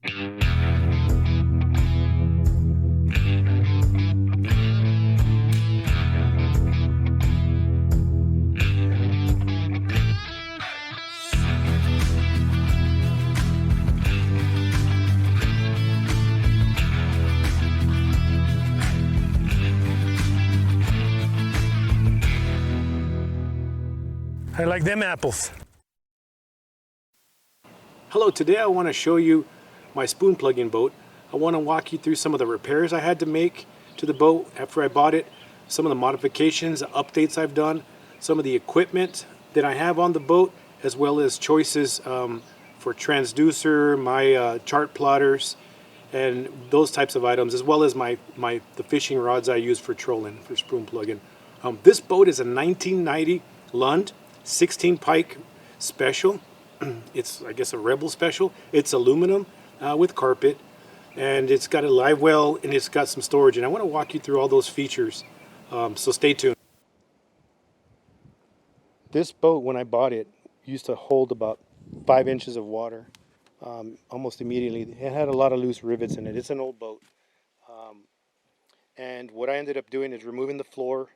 I like them apples. Hello, today I want to show you my spoon plugging boat. I want to walk you through some of the repairs I had to make to the boat after I bought it, some of the modifications, updates I've done, some of the equipment that I have on the boat, as well as choices for transducer, my chart plotters, and those types of items, as well as the fishing rods I use for trolling, for spoon plugging. This boat is a 1990 Lund 16 pike special. It's, I guess, a Rebel special. It's aluminum with carpet, and it's got a live well, and it's got some storage, and I want to walk you through all those features, so stay tuned. This boat, when I bought it, used to hold about 5 inches of water almost immediately. It had a lot of loose rivets in it. It's an old boat, and what I ended up doing is removing the floor,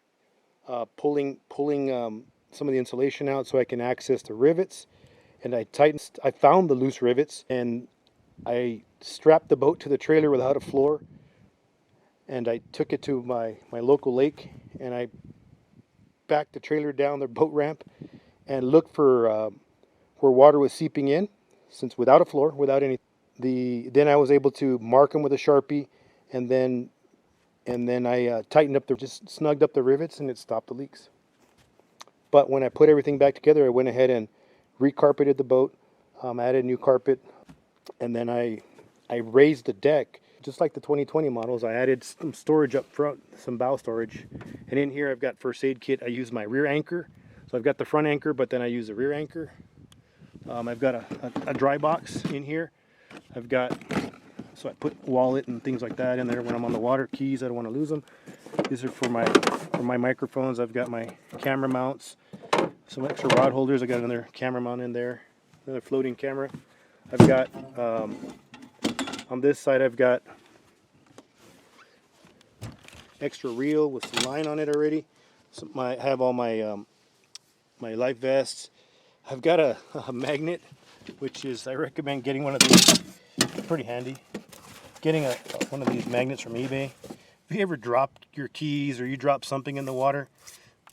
pulling some of the insulation out so I can access the rivets, and I found the loose rivets, and I strapped the boat to the trailer without a floor, and I took it to my local lake, and I backed the trailer down the boat ramp and looked for where water was seeping in, since without a floor, without any. Then I was able to mark them with a Sharpie, and then I tightened up just snugged up the rivets, and it stopped the leaks. But when I put everything back together, I went ahead and recarpeted the boat, added new carpet, and then I raised the deck. Just like the 2020 models, I added some storage up front, some bow storage. And in here I've got first aid kit. I use my rear anchor. So I've got the front anchor, but then I use the rear anchor. I've got a dry box in here. So I put wallet and things like that in there when I'm on the water. Keys, I don't want to lose them. These are for my microphones. I've got my camera mounts, some extra rod holders. I got another camera mount in there, another floating camera. I've got on this side I've got extra reel with some line on it already. So I have all my my life vests. I've got a magnet, which is, I recommend getting one of these. It's pretty handy. Getting one of these magnets from eBay. If you ever dropped your keys or you drop something in the water,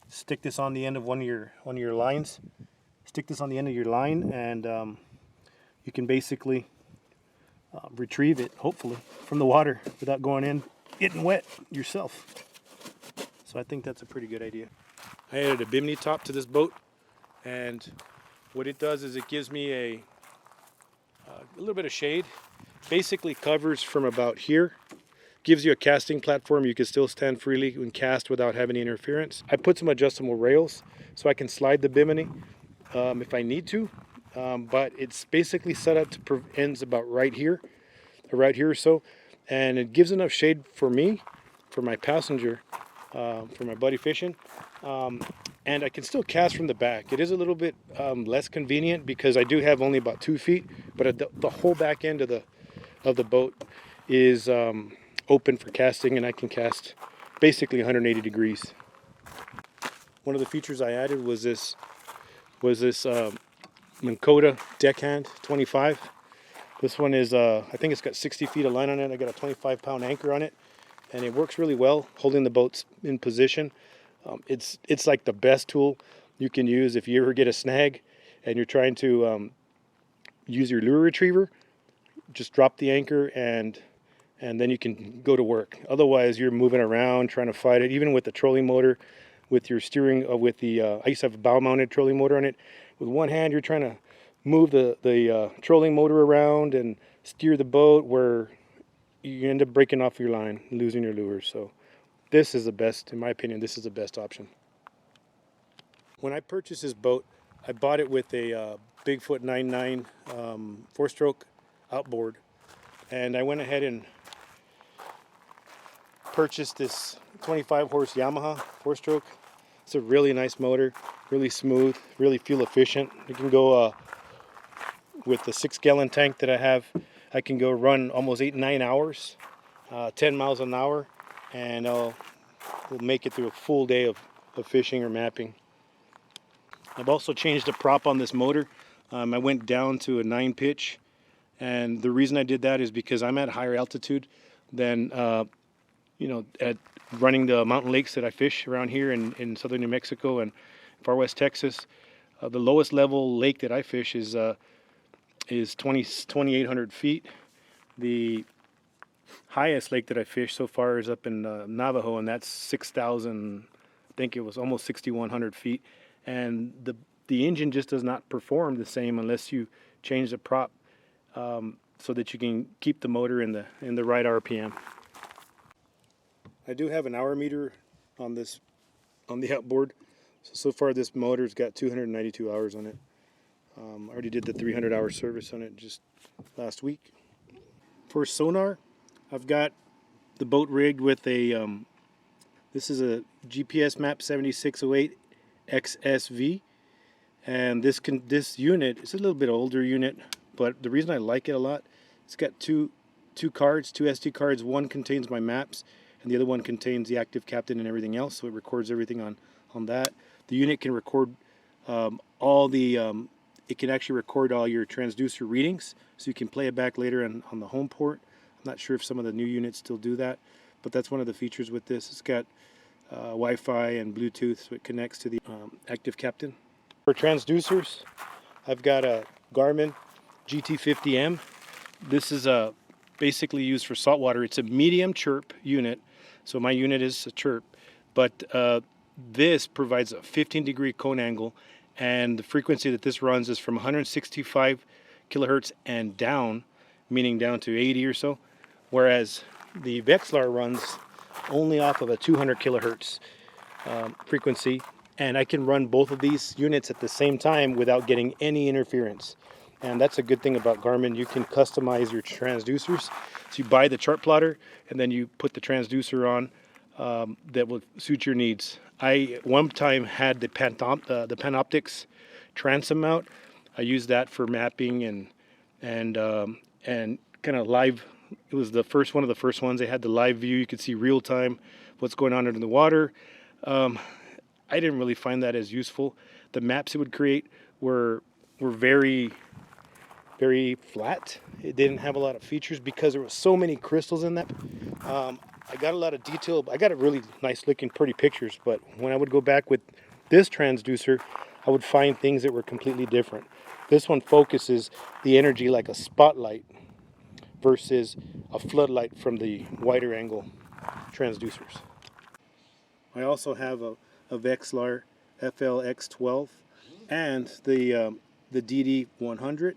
stick this on the end of one of your lines. Stick this on the end of your line, and you can basically retrieve it, hopefully, from the water without going in, getting wet yourself. So I think that's a pretty good idea. I added a bimini top to this boat, and what it does is it gives me a little bit of shade. Basically covers from about here. Gives you a casting platform. You can still stand freely and cast without having any interference. I put some adjustable rails so I can slide the bimini if I need to, but it's basically set up to ends about right here or so, and it gives enough shade for me, for my passenger, for my buddy fishing, and I can still cast from the back. It is a little bit less convenient because I do have only about 2 feet, but the whole back end of the boat is open for casting, and I can cast basically 180 degrees. One of the features I added was this Minn Kota deckhand 25. This one is I think it's got 60 feet of line on it. I got a 25-pound anchor on it, and it works really well holding the boats in position. It's like the best tool you can use if you ever get a snag and you're trying to use your lure retriever. Just drop the anchor and then you can go to work. Otherwise, you're moving around trying to fight it. Even with the trolling motor, with your steering, I used to have a bow-mounted trolling motor on it. With one hand, you're trying to move the trolling motor around and steer the boat, where you end up breaking off your line, losing your lures. So this is the best, in my opinion. This is the best option. When I purchased this boat, I bought it with a Bigfoot 9.9 4-stroke outboard, and I went ahead and purchased this 25-horse Yamaha 4-stroke. It's a really nice motor, really smooth, really fuel efficient. You can go with the 6-gallon tank that I have I can go run almost 8-9 hours, 10 miles an hour, and we'll make it through a full day of fishing or mapping. I've also changed the prop on this motor. I went down to a 9-pitch, and the reason I did that is because I'm at higher altitude than at running the mountain lakes that I fish around here in southern New Mexico and far west Texas. The lowest level lake that I fish is 2,800 feet. The highest lake that I fished so far is up in Navajo, and that's 6,000. I think it was almost 6,100 feet. And the engine just does not perform the same unless you change the prop so that you can keep the motor in the right RPM. I do have an hour meter on the outboard. So far this motor's got 292 hours on it. I already did the 300-hour service on it just last week. For sonar, I've got the boat rigged with a this is a GPS map 7608 XSV, and this unit is a little bit older unit, but the reason I like it a lot, it's got two cards, two SD cards. One contains my maps, and the other one contains the active captain and everything else, so it records everything on that. The unit can record it can actually record all your transducer readings, so you can play it back later on the home port. I'm not sure if some of the new units still do that, but that's one of the features with this. It's got Wi-Fi and Bluetooth, so it connects to the active captain. For transducers, I've got a Garmin GT50M. This is basically used for saltwater. It's a medium chirp unit, so my unit is a chirp, but this provides a 15-degree cone angle, and the frequency that this runs is from 165 kilohertz and down, meaning down to 80 or so, whereas the Vexlar runs only off of a 200 kilohertz frequency, and I can run both of these units at the same time without getting any interference. And that's a good thing about Garmin. You can customize your transducers. So you buy the chart plotter, and then you put the transducer on that will suit your needs. I one time had the Panoptix transom mount. I used that for mapping and kind of live. It was one of the first ones. They had the live view. You could see real time what's going on under the water. I didn't really find that as useful. The maps it would create were very, very flat. It didn't have a lot of features because there were so many crystals in that. I got a lot of detail. I got a really nice looking pretty pictures, but when I would go back with this transducer, I would find things that were completely different. This one focuses the energy like a spotlight versus a floodlight from the wider angle transducers. I also have a Vexlar FLX12 and the DD100,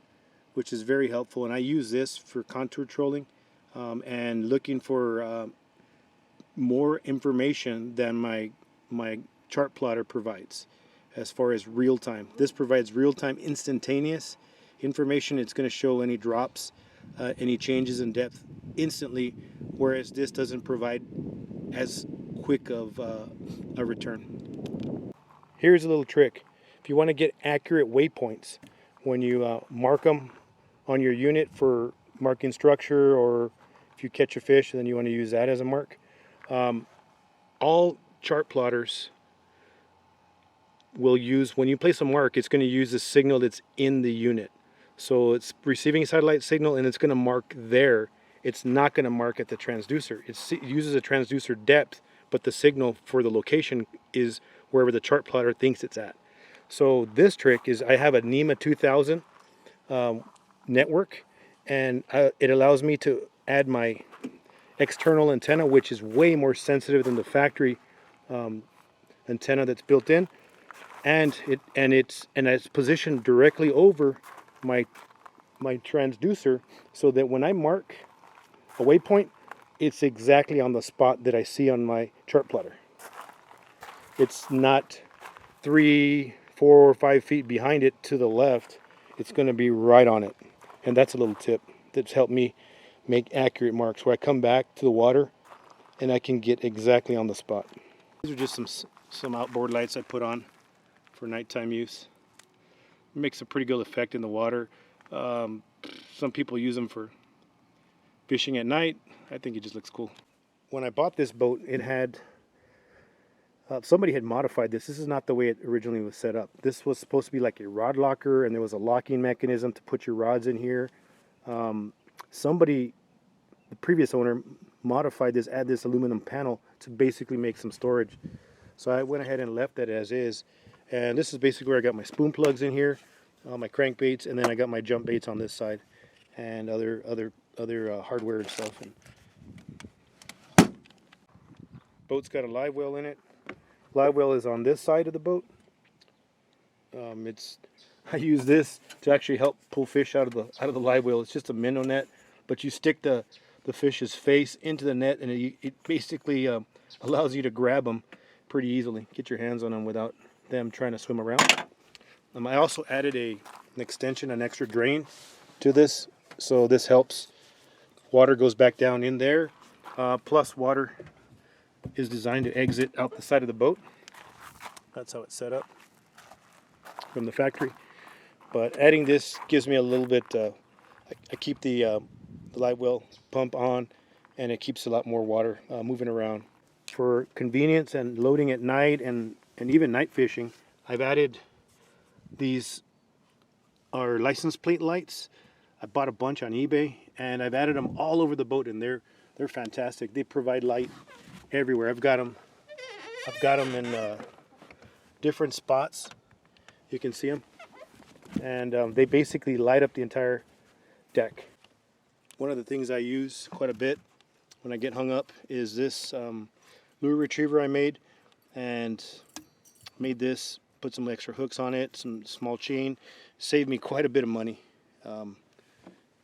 which is very helpful, and I use this for contour trolling and looking for more information than my chart plotter provides as far as real time. This provides real time instantaneous information. It's going to show any drops, any changes in depth instantly, whereas this doesn't provide as quick of a return. Here's a little trick. If you want to get accurate waypoints when you mark them on your unit for marking structure, or if you catch a fish and then you want to use that as a mark, all chart plotters will use, when you place a mark, it's going to use the signal that's in the unit. So it's receiving satellite signal and it's going to mark there. It's not going to mark at the transducer. It uses a transducer depth, but the signal for the location is wherever the chart plotter thinks it's at. So this trick is, I have a NEMA 2000 network, and it allows me to add my external antenna, which is way more sensitive than the factory antenna that's built in, and it's positioned directly over my transducer, so that when I mark a waypoint, it's exactly on the spot that I see on my chart plotter. It's not 3, 4, or 5 feet behind it to the left. It's going to be right on it. And that's a little tip that's helped me make accurate marks, where I come back to the water and I can get exactly on the spot. These are just some outboard lights I put on for nighttime use. It makes a pretty good effect in the water. Some people use them for fishing at night, I think it just looks cool. When I bought this boat, it had somebody had modified this. This is not the way it originally was set up. This was supposed to be like a rod locker, and there was a locking mechanism to put your rods in here. Somebody, the previous owner, modified this, add this aluminum panel to basically make some storage. So I went ahead and left that as is. And this is basically where I got my spoon plugs in here, my crankbaits, and then I got my jump baits on this side, and other hardware and stuff. And boat's got a live well in it. Live well is on this side of the boat. I use this to actually help pull fish out of the live well. It's just a minnow net, but you stick the fish's face into the net, and it basically allows you to grab them pretty easily, get your hands on them without them trying to swim around. I also added an extension, an extra drain to this, so this helps. Water goes back down in there, plus water is designed to exit out the side of the boat. That's how it's set up from the factory. But adding this gives me a little bit, I keep the live well pump on, and it keeps a lot more water moving around. For convenience and loading at night and even night fishing, I've added these are license plate lights. I bought a bunch on eBay, and I've added them all over the boat, and they're fantastic. They provide light everywhere. I've got them in different spots. You can see them, and they basically light up the entire deck. One of the things I use quite a bit when I get hung up is this lure retriever I made, and made this, put some extra hooks on it, some small chain. Saved me quite a bit of money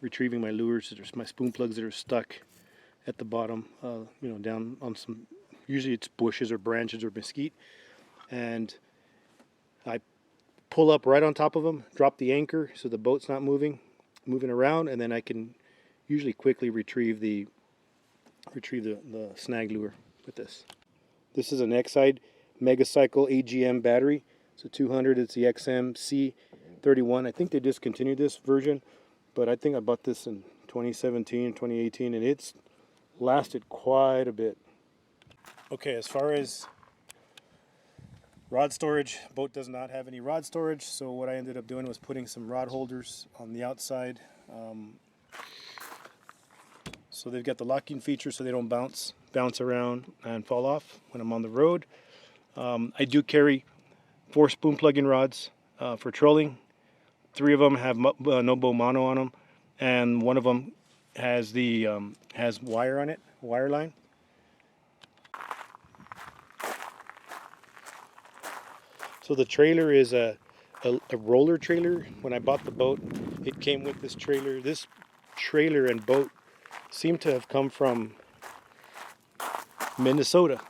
retrieving my lures, my spoon plugs that are stuck at the bottom, down on some, usually it's bushes or branches or mesquite, and I pull up right on top of them, drop the anchor so the boat's not moving around, and then I can usually quickly retrieve the snag lure with this. This is an Exide Megacycle AGM battery. It's a 200. It's the XM-C31. I think they discontinued this version, but I think I bought this in 2017, 2018, and it's lasted quite a bit. Okay, as far as rod storage, boat does not have any rod storage, so what I ended up doing was putting some rod holders on the outside. So they've got the locking feature so they don't bounce around and fall off when I'm on the road. I do carry 4 spoon plug-in rods for trolling. 3 of them have no bow mono on them, and one of them has has wire on it, wire line. So the trailer is a roller trailer. When I bought the boat, it came with this trailer. This trailer and boat seem to have come from Minnesota.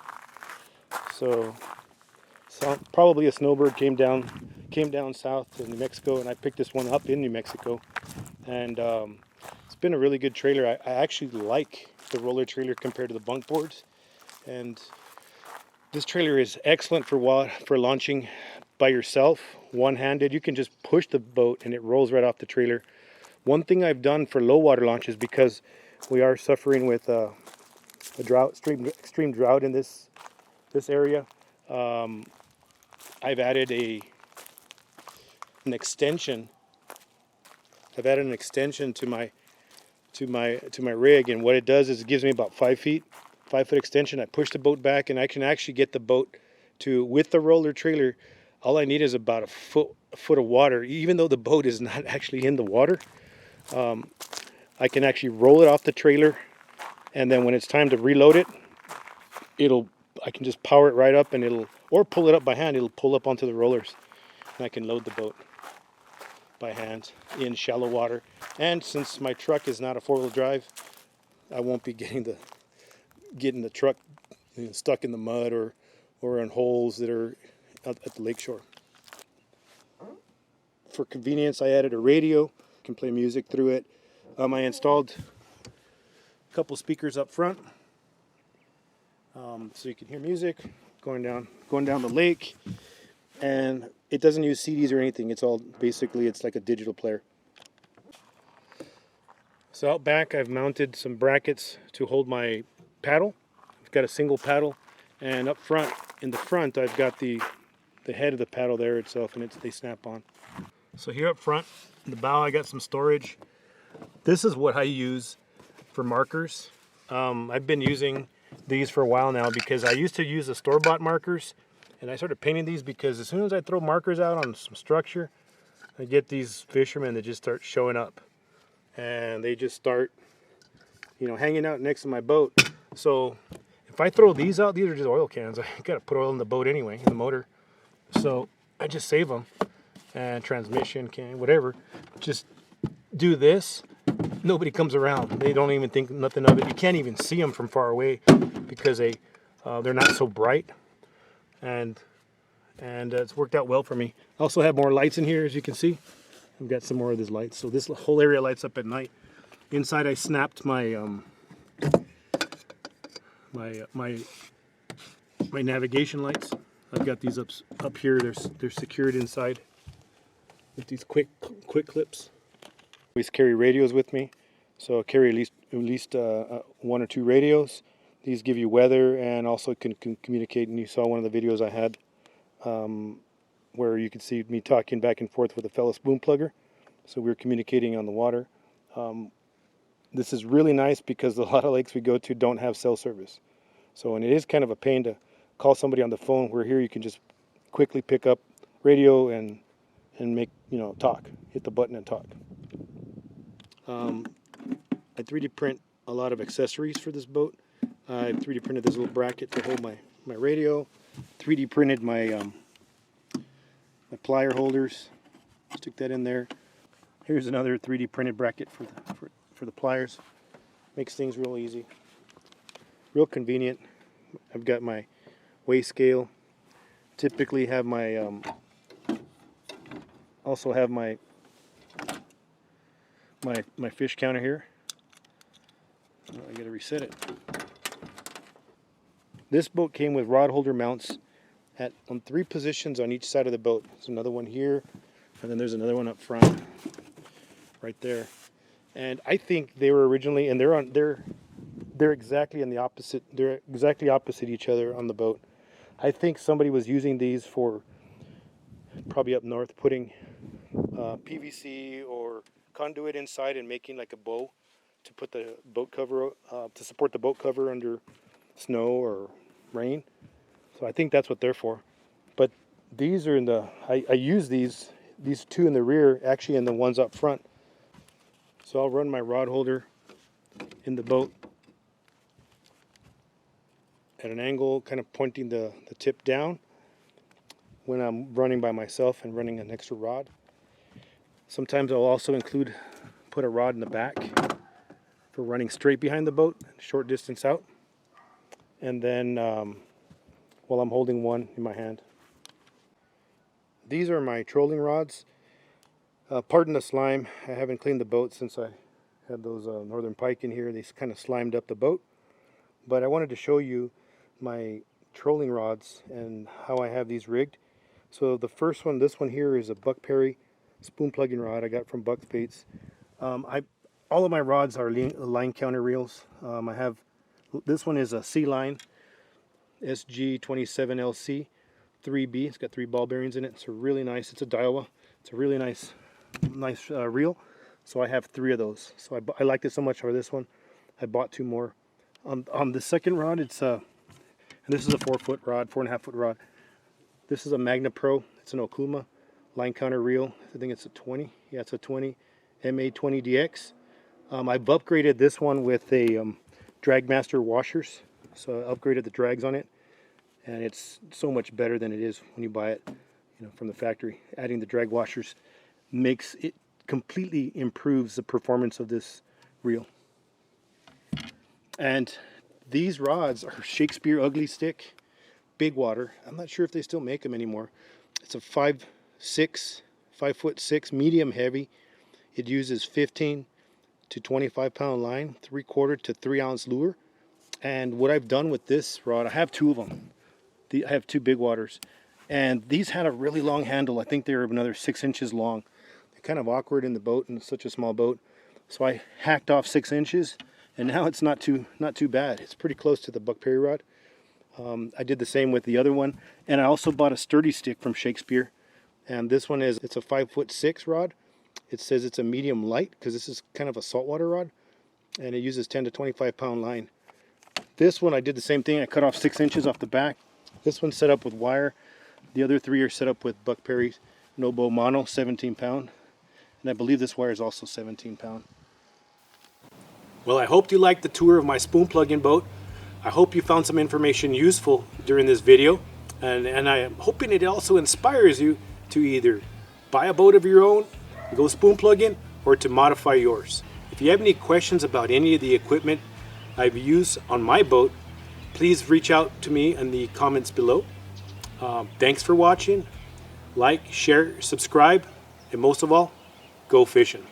So probably a snowbird came down south to New Mexico, and I picked this one up in New Mexico. And it's been a really good trailer. I actually like the roller trailer compared to the bunk boards. And this trailer is excellent for launching by yourself, one-handed. You can just push the boat and it rolls right off the trailer. One thing I've done for low water launches, because we are suffering with a drought, extreme drought in this area, I've added an extension. I've added an extension to my rig, and what it does is it gives me about 5 foot extension. I push the boat back, and I can actually get the boat to, with the roller trailer, all I need is about a foot of water. Even though the boat is not actually in the water, I can actually roll it off the trailer, and then when it's time to reload it, I can just power it right up, and or pull it up by hand. It'll pull up onto the rollers, and I can load the boat by hand in shallow water. And since my truck is not a 4-wheel drive, I won't be getting the truck stuck in the mud or in holes that are at the lakeshore. For convenience, I added a radio. I can play music through it. I installed a couple speakers up front, so you can hear music going down the lake. And it doesn't use CDs or anything. It's like a digital player. So out back I've mounted some brackets to hold my paddle. I've got a single paddle, and up front, in the front, I've got the head of the paddle there itself, and they snap on. So here up front, in the bow, I got some storage. This is what I use for markers. I've been using these for a while now because I used to use the store-bought markers, and I started painting these because as soon as I throw markers out on some structure, I get these fishermen that just start showing up, and they just start, you know, hanging out next to my boat. So if I throw these out, these are just oil cans. I gotta put oil in the boat anyway, in the motor. So I just save them, and transmission can, whatever. Just do this. Nobody comes around. They don't even think nothing of it. You can't even see them from far away because they're not so bright, and it's worked out well for me. I also have more lights in here, as you can see. I've got some more of these lights, so this whole area lights up at night. Inside, I snapped my my navigation lights. I've got these up here. They're secured inside with these quick clips. I always carry radios with me, so I carry at least 1 or 2 radios. These give you weather and also can communicate. And you saw one of the videos I had where you could see me talking back and forth with a fellow spoon plugger. So we were communicating on the water. This is really nice because a lot of lakes we go to don't have cell service. So, and it is kind of a pain to call somebody on the phone, where here you can just quickly pick up radio and make, you know, talk, hit the button and talk. I 3D print a lot of accessories for this boat. I 3D printed this little bracket to hold my radio. 3D printed my my plier holders. Stick that in there. Here's another 3D printed bracket for the pliers. Makes things real easy, real convenient. I've got my weigh scale. Typically have my also have my fish counter here. I gotta reset it. This boat came with rod holder mounts on 3 positions on each side of the boat. There's another one here, and then there's another one up front, right there. And I think they were originally, and they're exactly in the opposite. They're exactly opposite each other on the boat. I think somebody was using these for probably up north, putting PVC or conduit inside and making like a bow to put the boat cover to support the boat cover under snow or rain. So I think that's what they're for. But these are in the I use these 2 in the rear, actually, and the ones up front. So I'll run my rod holder in the boat at an angle, kind of pointing the tip down when I'm running by myself and running an extra rod. Sometimes I'll also put a rod in the back for running straight behind the boat, short distance out, and then while I'm holding one in my hand. These are my trolling rods. Pardon the slime. I haven't cleaned the boat since I had those northern pike in here. They kind of slimed up the boat. But I wanted to show you my trolling rods and how I have these rigged. So the first one, this one here, is a Buck Perry spoon plugging rod I got from Buck's Baits. All of my rods are line counter reels. I have, this one is a C-line SG27LC 3B. It's got 3 ball bearings in it. It's a really nice, it's a Daiwa. It's a really nice reel. So I have 3 of those. So I liked it so much for this one, I bought 2 more. On the second rod, it's and this is a 4-foot rod, 4.5-foot rod. This is a Magna Pro. It's an Okuma line counter reel. I think it's a 20. Yeah, it's a 20 MA20DX. I've upgraded this one with a Dragmaster washers. So I upgraded the drags on it, and it's so much better than it is when you buy it, you know, from the factory. Adding the drag washers makes it completely improves the performance of this reel. And these rods are Shakespeare Ugly Stick, big water. I'm not sure if they still make them anymore. It's a 5'6", medium heavy. It uses 15 to 25 pound line, 3/4 to 3 ounce lure. And what I've done with this rod, I have 2 of them. I have 2 big waters, and these had a really long handle. I think they were another 6 inches long. They're kind of awkward in the boat, in such a small boat. So I hacked off 6 inches, and now it's not too bad. It's pretty close to the Buck Perry rod. I did the same with the other one, and I also bought a sturdy stick from Shakespeare, and this one it's a 5'6" rod. It says it's a medium light because this is kind of a saltwater rod, and it uses 10 to 25 pound line. This one I did the same thing. I cut off 6 inches off the back. This one's set up with wire. The other 3 are set up with Buck Perry no bow mono, 17 pound, and I believe this wire is also 17 pound. Well, I hope you liked the tour of my spoon plug-in boat. I hope you found some information useful during this video, and I am hoping it also inspires you to either buy a boat of your own, go spoon plug-in, or to modify yours. If you have any questions about any of the equipment I've used on my boat, please reach out to me in the comments below. Thanks for watching. Like, share, subscribe, and most of all, go fishing.